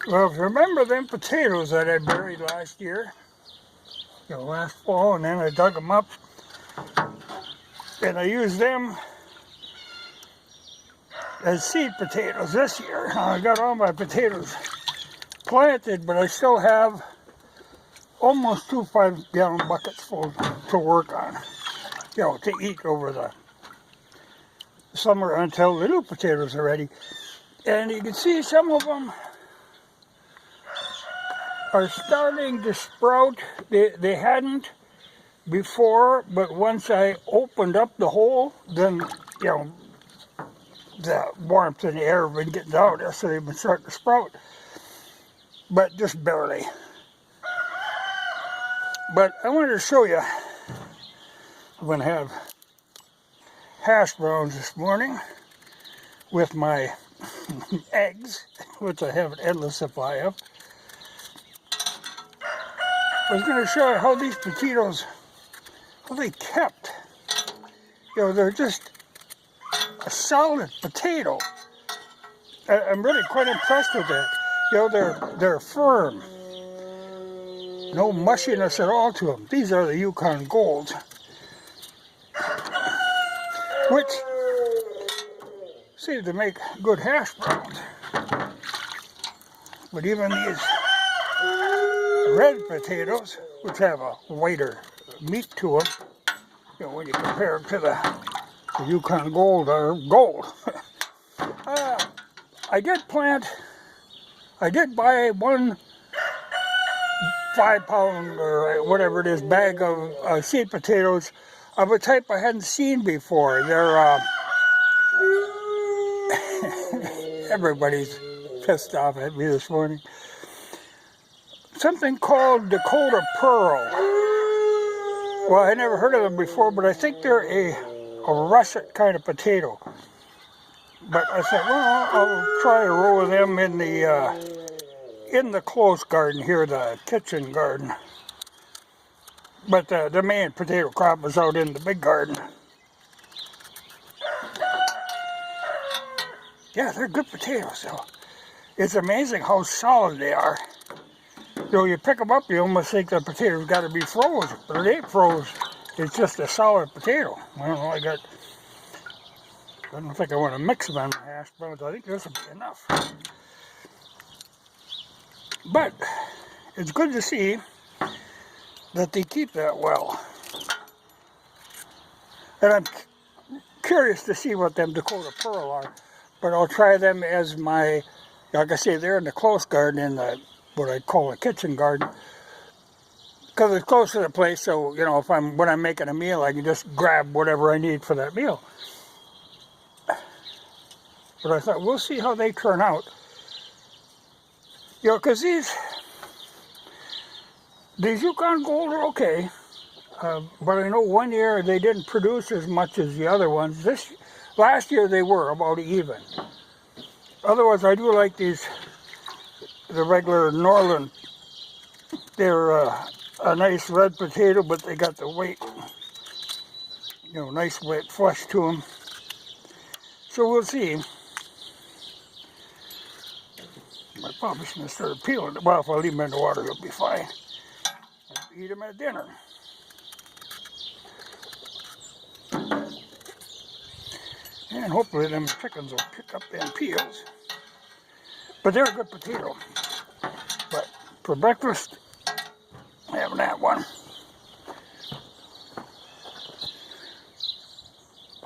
Well, if you remember them potatoes that I buried last year, last fall, and then I dug them up, and I used them as seed potatoes this year. Now, I got all my potatoes planted, but I still have almost 2 5-gallon buckets full to work on, to eat over the summer until the new potatoes are ready. And you can see some of them are starting to sprout. They hadn't before, but once I opened up the hole, then, the warmth in the air had been getting out there, so they've been starting to sprout. But just barely. But I wanted to show you, I'm going to have hash browns this morning with my eggs, which I have an endless supply of. I was going to show you how these potatoes, how they kept. They're just a solid potato. I'm really quite impressed with that. They're firm. No mushiness at all to them. These are the Yukon Golds, which seem to make good hash browns. But even these red potatoes, which have a whiter meat to them, when you compare them to the Yukon Gold, are gold. I did buy one 5-pound or whatever it is bag of seed potatoes of a type I hadn't seen before. They're everybody's pissed off at me this morning. Something called Dakota Pearl. Well, I never heard of them before, but I think they're a russet kind of potato. But I said, well, I'll try a row of them in the close garden here, the kitchen garden. But the main potato crop is out in the big garden. Yeah, they're good potatoes, though. It's amazing how solid they are. You pick them up, you almost think the potato's got to be frozen, but it ain't frozen. It's just a solid potato. I don't know, I don't think I want to mix them on the hash browns. I think this will be enough. But it's good to see that they keep that well. And I'm curious to see what them Dakota Pearl are. But I'll try them as my, like I say, they're in the close garden, in the what I call a kitchen garden, because it's close to the place. So when I'm making a meal, I can just grab whatever I need for that meal. But I thought, we'll see how they turn out. Because these Yukon Gold are okay, but I know one year they didn't produce as much as the other ones. Last year they were about even. Otherwise, I do like the regular Norland. They're a nice red potato, but they got the white, nice white flesh to them. So we'll see. I probably shouldn't have started peeling them. Well, if I leave them in the water, they'll be fine. I'll eat them at dinner. And hopefully them chickens will pick up them peels. But they're a good potato. But for breakfast, I haven't had one.